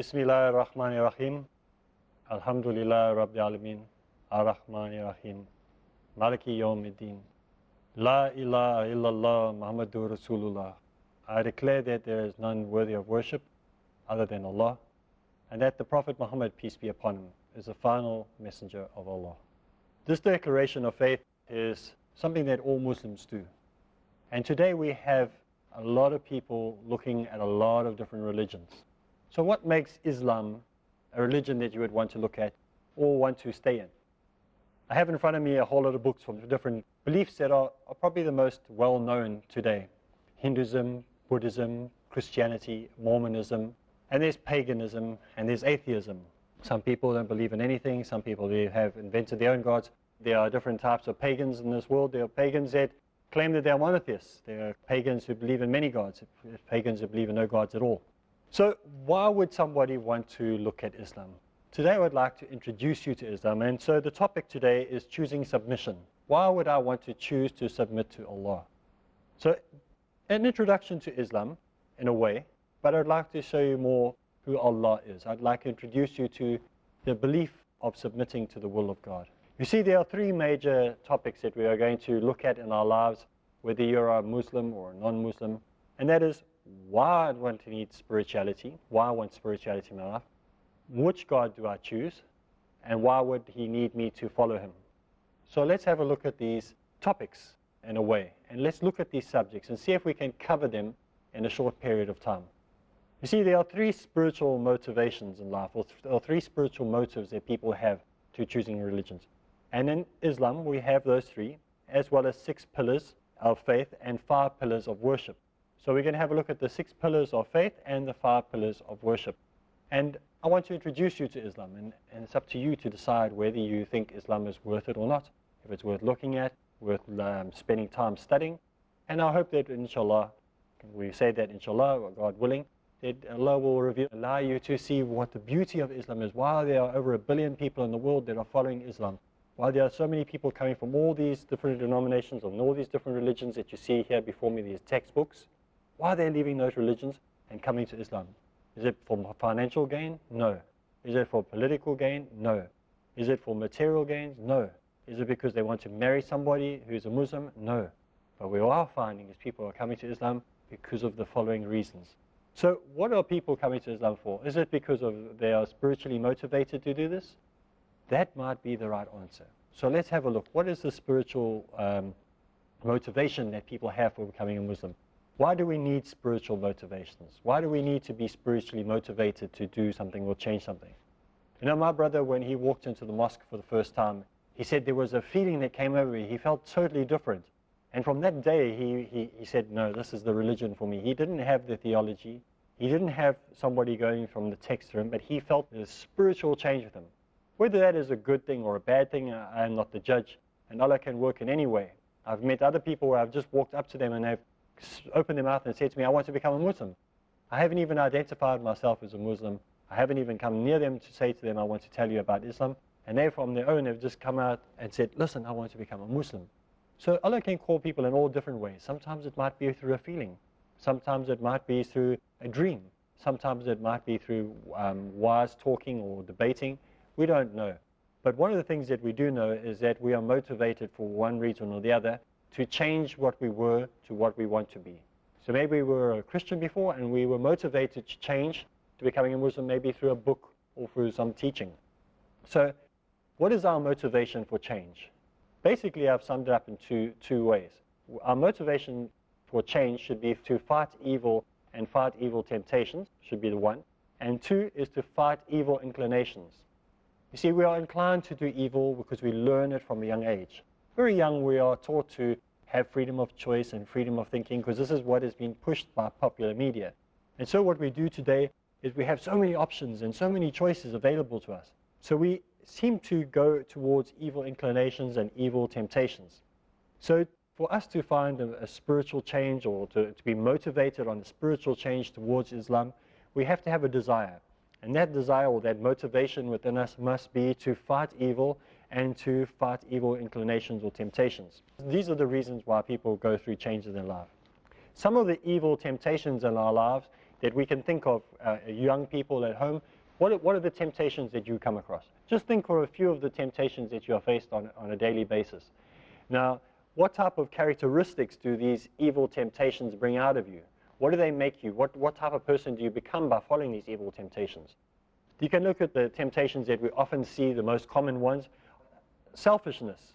Bismillah ar-Rahman ar-Rahim. Alhamdulillah Rabbil Alameen. Ar-Rahman ar-Rahim. Maliki Yawmiddin. La ilaha illallah Muhammadur Rasulullah. I declare that there is none worthy of worship other than Allah, and that the Prophet Muhammad, peace be upon him, is the final messenger of Allah. This declaration of faith is something that all Muslims do. And today we have a lot of people looking at a lot of different religions. So what makes Islam a religion that you would want to look at or want to stay in? I have in front of me a whole lot of books from different beliefs that are probably the most well known today. Hinduism, Buddhism, Christianity, Mormonism, and there's paganism, and there's atheism. Some people don't believe in anything, some people have invented their own gods. There are different types of pagans in this world. There are pagans that claim that they are monotheists. There are pagans who believe in many gods, pagans who believe in no gods at all. So why would somebody want to look at Islam? Today I would like to introduce you to Islam, and so the topic today is choosing submission. Why would I want to choose to submit to Allah? So an introduction to Islam in a way, but I'd like to show you more who Allah is. I'd like to introduce you to the belief of submitting to the will of God. You see, there are three major topics that we are going to look at in our lives, whether you're a Muslim or a non-Muslim, and that is why I want to need spirituality, why I want spirituality in my life, which God do I choose, and why would He need me to follow Him. So let's have a look at these topics in a way, and let's look at these subjects and see if we can cover them in a short period of time. You see, there are three spiritual motivations in life, or three spiritual motives that people have to choosing religions. And in Islam, we have those three, as well as 6 pillars of faith and 5 pillars of worship. So we're going to have a look at the 6 pillars of faith and the 5 pillars of worship. And I want to introduce you to Islam, and it's up to you to decide whether you think Islam is worth it or not, if it's worth looking at, worth spending time studying. And I hope that, inshallah, we say that inshallah, God willing, that Allah will allow you to see what the beauty of Islam is, why there are over 1 billion people in the world that are following Islam, why there are so many people coming from all these different denominations and all these different religions that you see here before me, these textbooks, why they're leaving those religions and coming to Islam. Is it for financial gain? No. Is it for political gain? No. Is it for material gains? No. Is it because they want to marry somebody who's a Muslim? No. But we are finding is people are coming to Islam because of the following reasons. So what are people coming to Islam for? Is it because they are spiritually motivated to do this? That might be the right answer. So let's have a look. What is the spiritual motivation that people have for becoming a Muslim? Why do we need spiritual motivations? Why do we need to be spiritually motivated to do something or change something? You know, my brother, when he walked into the mosque for the first time, he said there was a feeling that came over me. He felt totally different. And from that day, he said, no, this is the religion for me. He didn't have the theology. He didn't have somebody going from the text to him, but he felt a spiritual change with him. Whether that is a good thing or a bad thing, I am not the judge, and Allah can work in any way. I've met other people where I've just walked up to them and they've opened their mouth and said to me, I want to become a Muslim. I haven't even identified myself as a Muslim. I haven't even come near them to say to them, I want to tell you about Islam. And they, from their own, have just come out and said, listen, I want to become a Muslim. So Allah can call people in all different ways. Sometimes it might be through a feeling. Sometimes it might be through a dream. Sometimes it might be through wise talking or debating. We don't know. But one of the things that we do know is that we are motivated for one reason or the other to change what we were to what we want to be. So maybe we were a Christian before and we were motivated to change to becoming a Muslim, maybe through a book or through some teaching. So what is our motivation for change? Basically, I've summed it up in two ways. Our motivation for change should be to fight evil and fight evil temptations, should be the one. And 2 is to fight evil inclinations. You see, we are inclined to do evil because we learn it from a young age. Very young, we are taught to have freedom of choice and freedom of thinking because this is what has been pushed by popular media. And so what we do today is we have so many options and so many choices available to us. So we seem to go towards evil inclinations and evil temptations. So for us to find a spiritual change or to be motivated on a spiritual change towards Islam, we have to have a desire. And that desire or that motivation within us must be to fight evil and to fight evil inclinations or temptations. These are the reasons why people go through changes in life. Some of the evil temptations in our lives that we can think of, young people at home, what are the temptations that you come across? Just think for a few of the temptations that you are faced on a daily basis. Now, what type of characteristics do these evil temptations bring out of you? What do they make you? What type of person do you become by following these evil temptations? You can look at the temptations that we often see, the most common ones. Selfishness.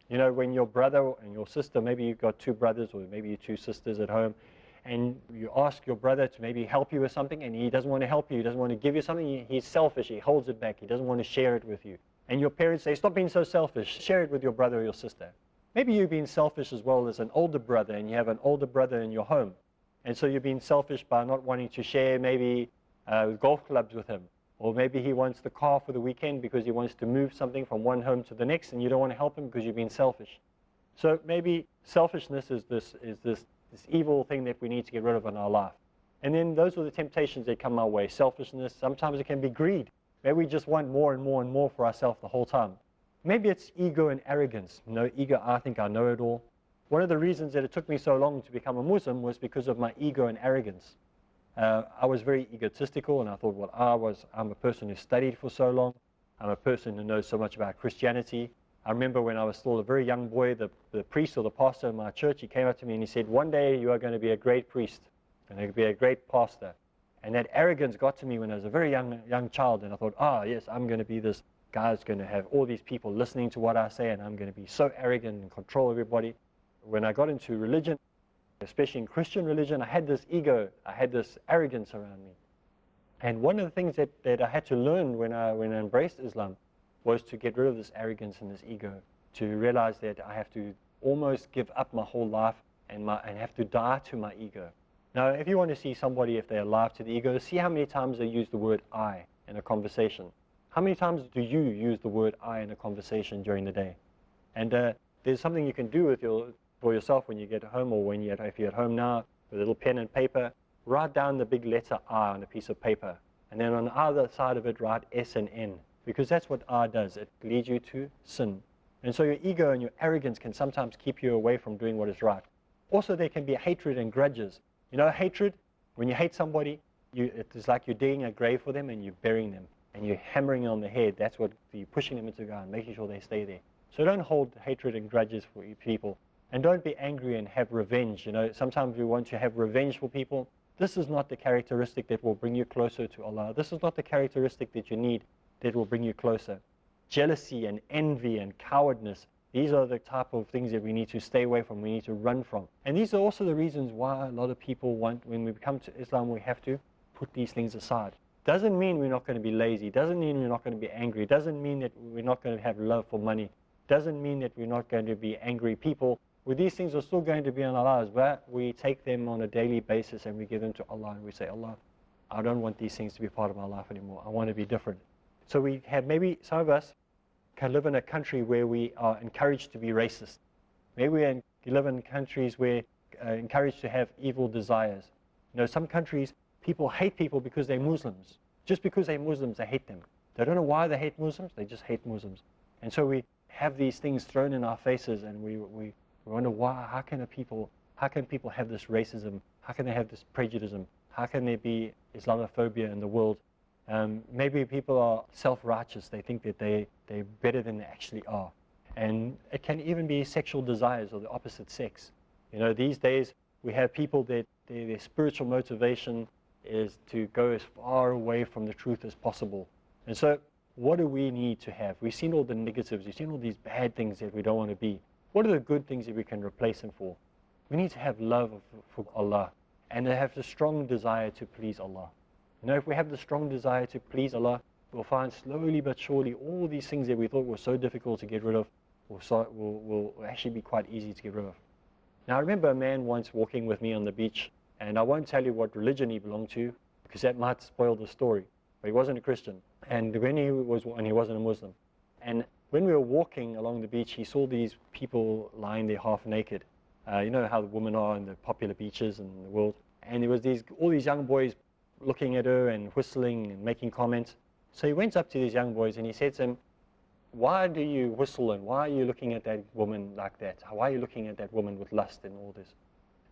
You know, when your brother and your sister, maybe you've got two brothers or maybe two sisters at home, and you ask your brother to maybe help you with something, and he doesn't want to help you, he doesn't want to give you something, he's selfish, he holds it back, he doesn't want to share it with you. And your parents say, stop being so selfish, share it with your brother or your sister. Maybe you've been selfish as well as an older brother, and you have an older brother in your home. And so you've been selfish by not wanting to share maybe golf clubs with him. Or maybe he wants the car for the weekend because he wants to move something from one home to the next, and you don't want to help him because you've been selfish. So maybe selfishness is this evil thing that we need to get rid of in our life. And then those are the temptations that come our way. Selfishness, sometimes it can be greed. Maybe we just want more and more and more for ourselves the whole time. Maybe it's ego and arrogance. You know, ego, I think I know it all. One of the reasons that it took me so long to become a Muslim was because of my ego and arrogance. I was very egotistical, and I thought, well, I'm a person who studied for so long. I'm a person who knows so much about Christianity. I remember when I was still a very young boy, the priest or the pastor in my church, he came up to me and he said, one day you are going to be a great priest and you're going to be a great pastor. And that arrogance got to me when I was a very young child, and I thought, yes, I'm going to be this guy who's going to have all these people listening to what I say, and I'm going to be so arrogant and control everybody. When I got into religion, especially in Christian religion, I had this ego, I had this arrogance around me. And one of the things that I had to learn when I embraced Islam was to get rid of this arrogance and this ego, to realize that I have to almost give up my whole life and have to die to my ego. Now, if you want to see somebody, if they're alive to the ego, see how many times they use the word I in a conversation. How many times do you use the word I in a conversation during the day? And there's something you can do for yourself when you get home, or if you're at home now, with a little pen and paper, write down the big letter I on a piece of paper. And then on the other side of it, write S and N. Because that's what I does. It leads you to sin. And so your ego and your arrogance can sometimes keep you away from doing what is right. Also, there can be hatred and grudges. You know, hatred, when you hate somebody, it's like you're digging a grave for them and you're burying them. And you're hammering on the head. That's what you're pushing them into the ground, making sure they stay there. So don't hold hatred and grudges for people. And don't be angry and have revenge. You know, sometimes we want to have revenge for people. This is not the characteristic that will bring you closer to Allah. This is not the characteristic that you need that will bring you closer. Jealousy and envy and cowardness, these are the type of things that we need to stay away from, we need to run from. And these are also the reasons why a lot of people want, when we come to Islam, we have to put these things aside. Doesn't mean we're not going to be lazy, doesn't mean we're not going to be angry, doesn't mean that we're not going to have love for money, doesn't mean that we're not going to be angry people. Well, these things are still going to be in our lives, but we take them on a daily basis and we give them to Allah and we say, Allah, I don't want these things to be part of my life anymore. I want to be different. So we have, maybe some of us can live in a country where we are encouraged to be racist. Maybe we live in countries where encouraged to have evil desires. You know, some countries, people hate people because they're Muslims. Just because they're Muslims, they hate them. They don't know why they hate Muslims, they just hate Muslims. And so we have these things thrown in our faces, and we wonder why, how can people have this racism? How can they have this prejudice? How can there be Islamophobia in the world? Maybe people are self-righteous. They think that they're better than they actually are. And it can even be sexual desires of the opposite sex. You know, these days we have people that their spiritual motivation is to go as far away from the truth as possible. And so what do we need to have? We've seen all the negatives. We've seen all these bad things that we don't want to be. What are the good things that we can replace them for? We need to have love for Allah and to have the strong desire to please Allah. You know, if we have the strong desire to please Allah, we'll find slowly but surely all these things that we thought were so difficult to get rid of will actually be quite easy to get rid of. Now, I remember a man once walking with me on the beach, and I won't tell you what religion he belonged to because that might spoil the story, but he wasn't a Christian, and he wasn't a Muslim. And when we were walking along the beach, he saw these people lying there half naked. You know how the women are in the popular beaches in the world. And there was all these young boys looking at her and whistling and making comments. So he went up to these young boys and he said to them, why do you whistle and why are you looking at that woman like that? Why are you looking at that woman with lust and all this?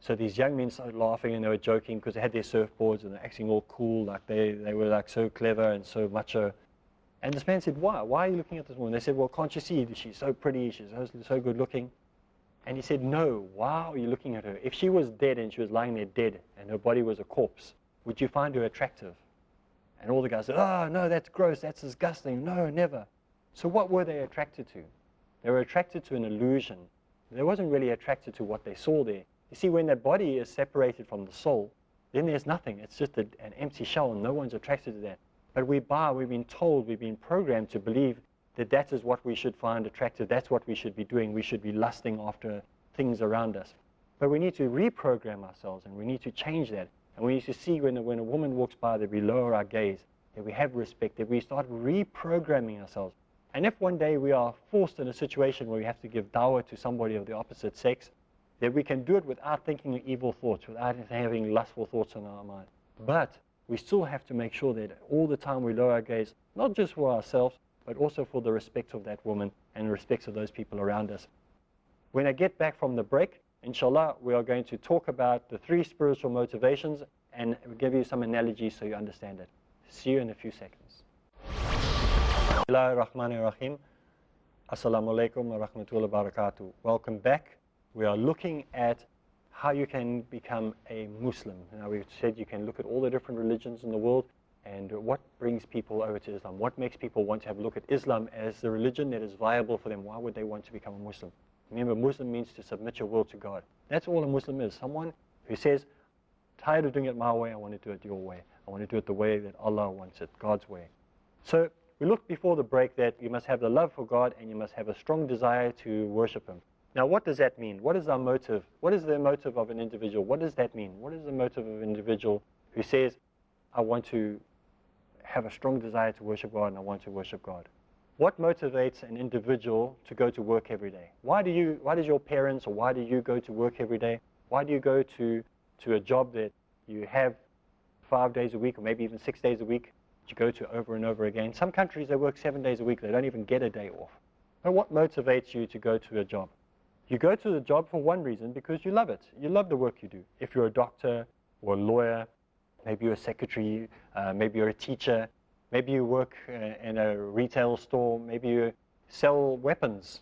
So these young men started laughing and they were joking because they had their surfboards and they're acting all cool, like they were like so clever and so macho. And this man said, why? Why are you looking at this woman? They said, well, can't you see? She's so pretty, she's so good looking. And he said, no, why are you looking at her? If she was dead and she was lying there dead and her body was a corpse, would you find her attractive? And all the guys said, oh, no, that's gross, that's disgusting, no, never. So what were they attracted to? They were attracted to an illusion. They wasn't really attracted to what they saw there. You see, when that body is separated from the soul, then there's nothing. It's just an empty shell, and no one's attracted to that. But we've been told, we've been programmed to believe that that is what we should find attractive. That's what we should be doing. We should be lusting after things around us. But we need to reprogram ourselves, and we need to change that. And we need to see when a woman walks by that we lower our gaze, that we have respect, that we start reprogramming ourselves. And if one day we are forced in a situation where we have to give dawah to somebody of the opposite sex, that we can do it without thinking evil thoughts, without having lustful thoughts in our mind. But we still have to make sure that all the time we lower our gaze, not just for ourselves, but also for the respect of that woman and the respect of those people around us. When I get back from the break, inshallah, we are going to talk about the 3 spiritual motivations and give you some analogies so you understand it. See you in a few seconds. Bismillahirrahmanirrahim. Assalamu alaikum wa rahmatullahi wa barakatuh. Welcome back. We are looking at how you can become a Muslim. Now, we've said you can look at all the different religions in the world and what brings people over to Islam. What makes people want to have a look at Islam as the religion that is viable for them? Why would they want to become a Muslim? Remember, Muslim means to submit your will to God. That's all a Muslim is. Someone who says, tired of doing it my way, I want to do it your way. I want to do it the way that Allah wants it, God's way. So we looked before the break that you must have the love for God and you must have a strong desire to worship Him. Now, what does that mean? What is our motive? What is the motive of an individual? What does that mean? What is the motive of an individual who says, I want to have a strong desire to worship God and I want to worship God? What motivates an individual to go to work every day? Why does your parents, or why do you go to work every day? Why do you go to a job that you have 5 days a week or maybe even 6 days a week that you go to over and over again? Some countries, they work 7 days a week. They don't even get a day off. But what motivates you to go to a job? You go to the job for one reason, because you love it. You love the work you do. If you're a doctor or a lawyer, maybe you're a secretary, maybe you're a teacher, maybe you work in a retail store, maybe you sell weapons,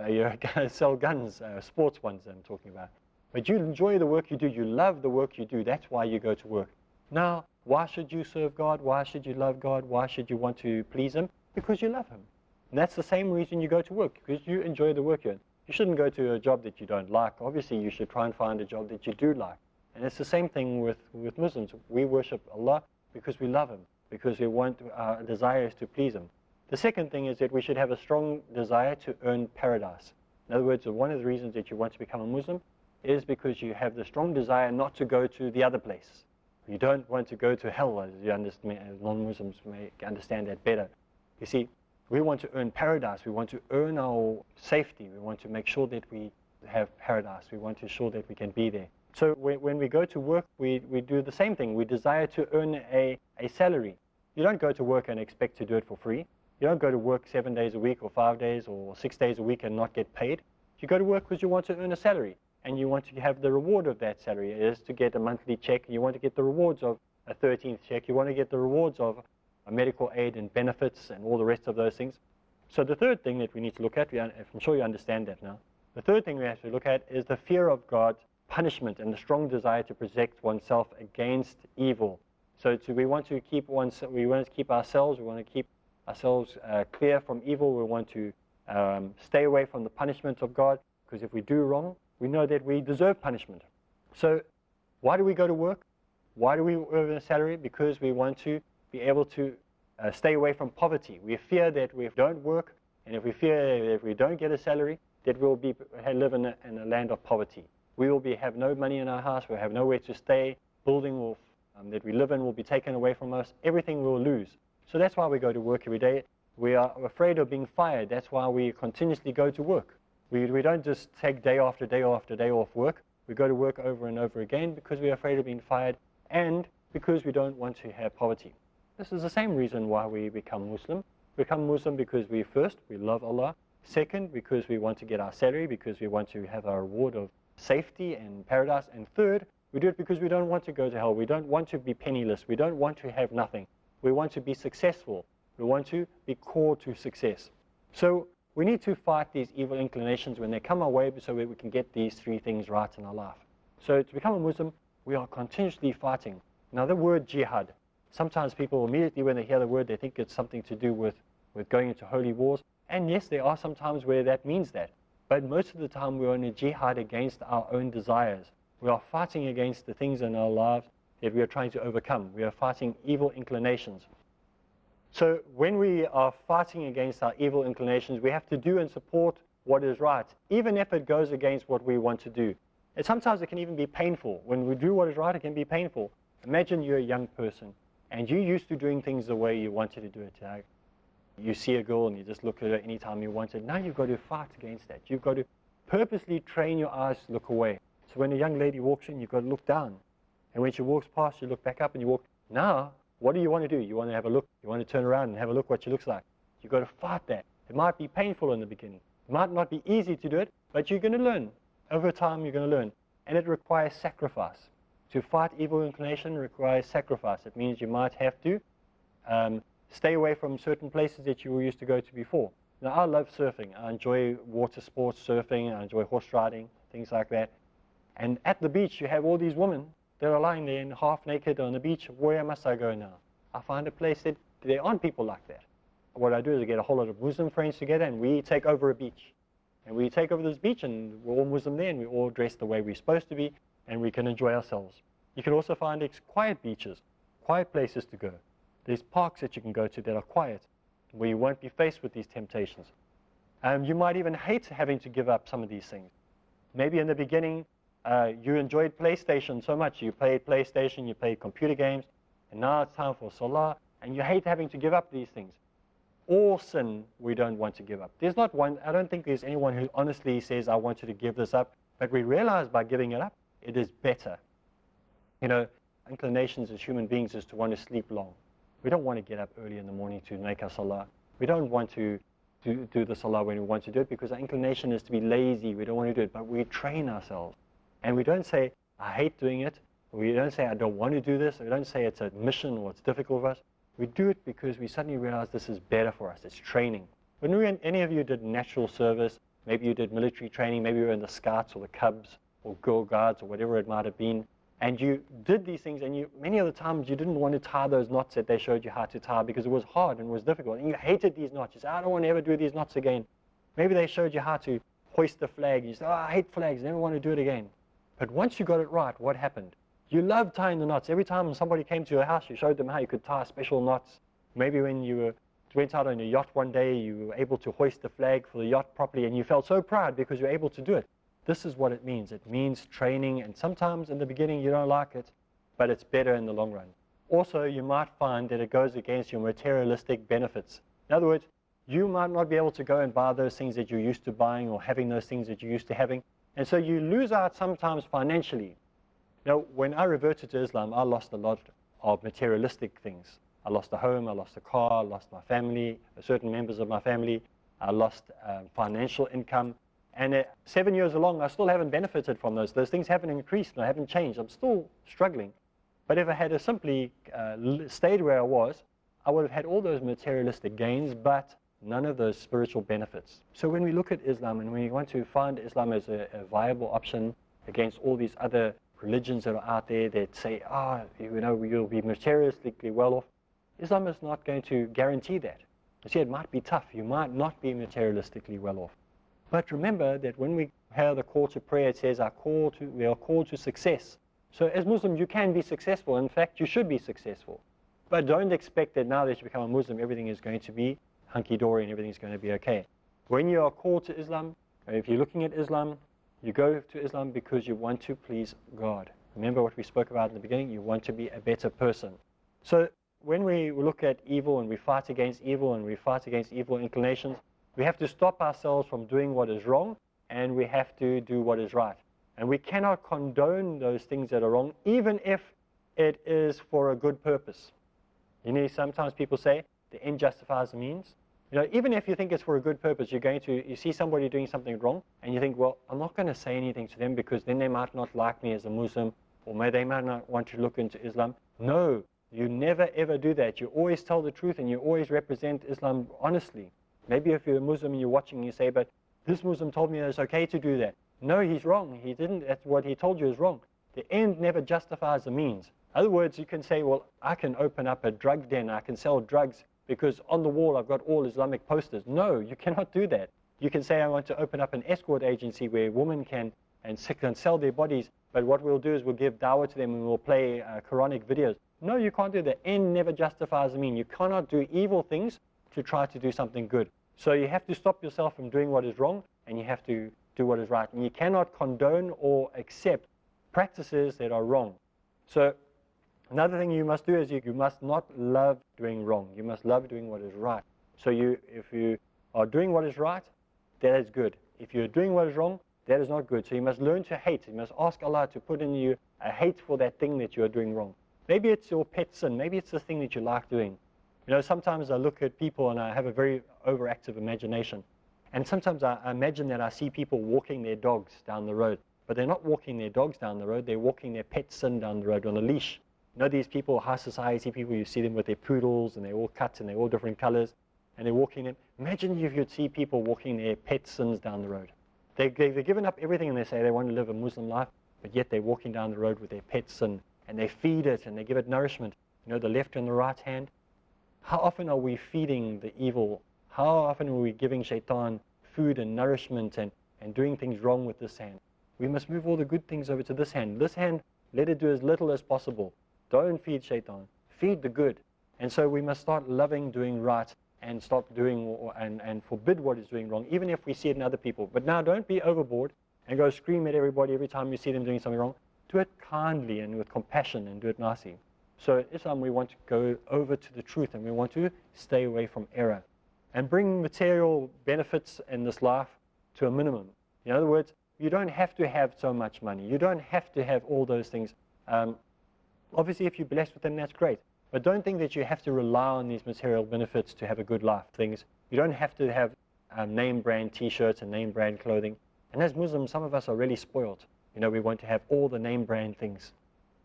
you sell guns, sports ones I'm talking about. But you enjoy the work you do, you love the work you do, that's why you go to work. Now, why should you serve God? Why should you love God? Why should you want to please Him? Because you love Him. And that's the same reason you go to work, because you enjoy the work you're in. You shouldn't go to a job that you don't like. Obviously, you should try and find a job that you do like. And it's the same thing with Muslims. We worship Allah because we love Him, because our desire is to please Him. The second thing is that we should have a strong desire to earn paradise. In other words, one of the reasons that you want to become a Muslim is because you have the strong desire not to go to the other place. You don't want to go to hell, as you understand, as non-Muslims may understand that better. You see, we want to earn paradise. We want to earn our safety. We want to make sure that we have paradise. We want to ensure that we can be there. So when we go to work, we do the same thing. We desire to earn a salary. You don't go to work and expect to do it for free. You don't go to work 7 days a week or 5 days or 6 days a week and not get paid. You go to work because you want to earn a salary and you want to have the reward of that salary. It is to get a monthly check. You want to get the rewards of a 13th check. You want to get the rewards of medical aid and benefits and all the rest of those things. So the third thing that we need to look at, I'm sure you understand that now, the third thing we have to look at is the fear of God's punishment and the strong desire to protect oneself against evil. So we want to keep ourselves clear from evil. We want to stay away from the punishment of God, because if we do wrong, we know that we deserve punishment. So why do we go to work? Why do we earn a salary? Because we want to be able to stay away from poverty. We fear that if we don't work, and if we fear that if we don't get a salary, that we'll live in a land of poverty. We will have no money in our house, we'll have nowhere to stay, building that we live in will be taken away from us, everything we'll lose. So that's why we go to work every day. We are afraid of being fired. That's why we continuously go to work. We don't just take day after day after day off work. We go to work over and over again because we're afraid of being fired and because we don't want to have poverty. This is the same reason why we become Muslim. We become Muslim because we love Allah. Second, because we want to get our salary, because we want to have our reward of safety and paradise. And third, we do it because we don't want to go to hell. We don't want to be penniless. We don't want to have nothing. We want to be successful. We want to be called to success. So we need to fight these evil inclinations when they come our way so we can get these three things right in our life. So to become a Muslim, we are continuously fighting. Now the word jihad, sometimes people immediately when they hear the word, they think it's something to do with going into holy wars. And yes, there are some times where that means that. But most of the time we're in a jihad against our own desires. We are fighting against the things in our lives that we are trying to overcome. We are fighting evil inclinations. So when we are fighting against our evil inclinations, we have to do and support what is right, even if it goes against what we want to do. And sometimes it can even be painful. When we do what is right, it can be painful. Imagine you're a young person and you're used to doing things the way you wanted to do it. You see a girl and you just look at her anytime you want it. Now you've got to fight against that. You've got to purposely train your eyes to look away. So when a young lady walks in, you've got to look down. And when she walks past, you look back up and you walk. Now, what do you want to do? You want to have a look. You want to turn around and have a look what she looks like. You've got to fight that. It might be painful in the beginning. It might not be easy to do it, but you're going to learn. Over time, you're going to learn. And it requires sacrifice. To fight evil inclination requires sacrifice. It means you might have to stay away from certain places that you used to go to before. Now, I love surfing. I enjoy water sports, surfing. I enjoy horse riding, things like that. And at the beach, you have all these women that are lying there and half naked on the beach. Where must I go now? I find a place that there aren't people like that. What I do is I get a whole lot of Muslim friends together and we take over a beach. And we take over this beach and we're all Muslim there and we all dress the way we're supposed to be and we can enjoy ourselves. You can also find quiet beaches, quiet places to go. There's parks that you can go to that are quiet where you won't be faced with these temptations. You might even hate having to give up some of these things. Maybe in the beginning, you enjoyed PlayStation so much. You played PlayStation, you played computer games, and now it's time for Salah, and you hate having to give up these things. All sin we don't want to give up. There's not one, I don't think there's anyone who honestly says, I want you to give this up, but we realize by giving it up, it is better. You know, inclinations as human beings is to want to sleep long. We don't want to get up early in the morning to make our Salah. We don't want to do the Salah when we want to do it because our inclination is to be lazy. We don't want to do it, but we train ourselves. And we don't say, I hate doing it. We don't say, I don't want to do this. We don't say it's a mission or it's difficult for us. We do it because we suddenly realize this is better for us. It's training. When any of you did national service, maybe you did military training, maybe you were in the Scouts or the Cubs or Girl Guides or whatever it might have been, and you did these things, and many of the times you didn't want to tie those knots that they showed you how to tie because it was hard and it was difficult. And you hated these knots. You said, I don't want to ever do these knots again. Maybe they showed you how to hoist the flag. You said, oh, I hate flags. I never want to do it again. But once you got it right, what happened? You loved tying the knots. Every time somebody came to your house, you showed them how you could tie special knots. Maybe when you went out on a yacht one day, you were able to hoist the flag for the yacht properly, and you felt so proud because you were able to do it. This is what it means. It means training, and sometimes in the beginning you don't like it, but it's better in the long run. Also, you might find that it goes against your materialistic benefits. In other words, you might not be able to go and buy those things that you're used to buying or having those things that you're used to having, and so you lose out sometimes financially. Now, when I reverted to Islam, I lost a lot of materialistic things. I lost a home, I lost a car, I lost my family, certain members of my family, I lost financial income. And 7 years along, I still haven't benefited from those. Those things haven't increased, and I haven't changed. I'm still struggling. But if I had simply stayed where I was, I would have had all those materialistic gains, but none of those spiritual benefits. So when we look at Islam, and when we want to find Islam as a viable option against all these other religions that are out there that say, you'll be materialistically well off, Islam is not going to guarantee that. You see, it might be tough. You might not be materialistically well off. But remember that when we hear the call to prayer, it says we are called to success. So as Muslims, you can be successful. In fact, you should be successful. But don't expect that now that you become a Muslim, everything is going to be hunky-dory and everything is going to be okay. When you are called to Islam, if you're looking at Islam, you go to Islam because you want to please God. Remember what we spoke about in the beginning? You want to be a better person. So when we look at evil and we fight against evil and we fight against evil inclinations, we have to stop ourselves from doing what is wrong, and we have to do what is right. And we cannot condone those things that are wrong, even if it is for a good purpose. You know, sometimes people say the end justifies the means. You know, even if you think it's for a good purpose, you see somebody doing something wrong, and you think, well, I'm not going to say anything to them because then they might not like me as a Muslim, or they might not want to look into Islam. No, you never ever do that. You always tell the truth, and you always represent Islam honestly. Maybe if you're a Muslim and you're watching, you say, but this Muslim told me that it's okay to do that. No, he's wrong. He didn't. That's what he told you is wrong. The end never justifies the means. In other words, you can say, well, I can open up a drug den, I can sell drugs because on the wall I've got all Islamic posters. No, you cannot do that. You can say I want to open up an escort agency where women can sell their bodies, but what we'll do is we'll give dawah to them and we'll play Quranic videos. No, you can't do that. The end never justifies the mean. You cannot do evil things to try to do something good. So you have to stop yourself from doing what is wrong, and you have to do what is right. And you cannot condone or accept practices that are wrong. So another thing you must do is you must not love doing wrong. You must love doing what is right. So if you are doing what is right, that is good. If you're doing what is wrong, that is not good. So you must learn to hate. You must ask Allah to put in you a hate for that thing that you are doing wrong. Maybe it's your pet sin. Maybe it's the thing that you like doing. You know, sometimes I look at people and I have a very overactive imagination. And sometimes I imagine that I see people walking their dogs down the road. But they're not walking their dogs down the road. They're walking their pet sin down the road on a leash. You know these people, high society people, you see them with their poodles and they're all cut and they're all different colors. And they're walking them. Imagine if you'd see people walking their pet sins down the road. They've given up everything and they say they want to live a Muslim life, but yet they're walking down the road with their pet sin and they feed it and they give it nourishment. You know, the left and the right hand. How often are we feeding the evil? How often are we giving shaitan food and nourishment and doing things wrong with this hand? We must move all the good things over to this hand. This hand, let it do as little as possible. Don't feed shaitan. Feed the good. And so we must start loving doing right and stop doing and forbid what is doing wrong, even if we see it in other people. But now don't be overboard and go scream at everybody every time you see them doing something wrong. Do it kindly and with compassion and do it nicely. So in Islam, we want to go over to the truth and we want to stay away from error and bring material benefits in this life to a minimum. In other words, you don't have to have so much money. You don't have to have all those things. Obviously, if you're blessed with them, that's great. But don't think that you have to rely on these material benefits to have a good life. You don't have to have name brand t-shirts and name brand clothing. And as Muslims, some of us are really spoiled. You know, we want to have all the name brand things.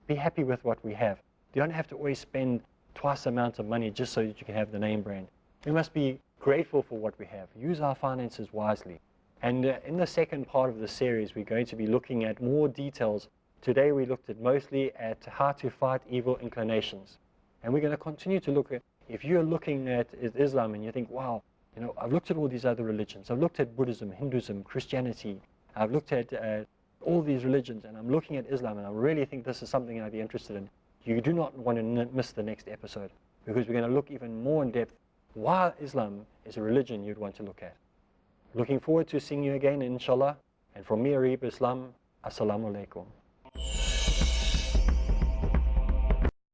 Be happy with what we have. You don't have to always spend twice the amount of money just so that you can have the name brand. We must be grateful for what we have. Use our finances wisely. And in the second part of the series, we're going to be looking at more details. Today we looked at mostly at how to fight evil inclinations. And we're going to continue to look at, if you're looking at Islam and you think, wow, you know, I've looked at all these other religions. I've looked at Buddhism, Hinduism, Christianity. I've looked at all these religions and I'm looking at Islam and I really think this is something I'd be interested in. You do not want to miss the next episode because we're going to look even more in depth why Islam is a religion you'd want to look at. Looking forward to seeing you again, inshallah. And from me, Areeb Islam, Assalamu alaikum.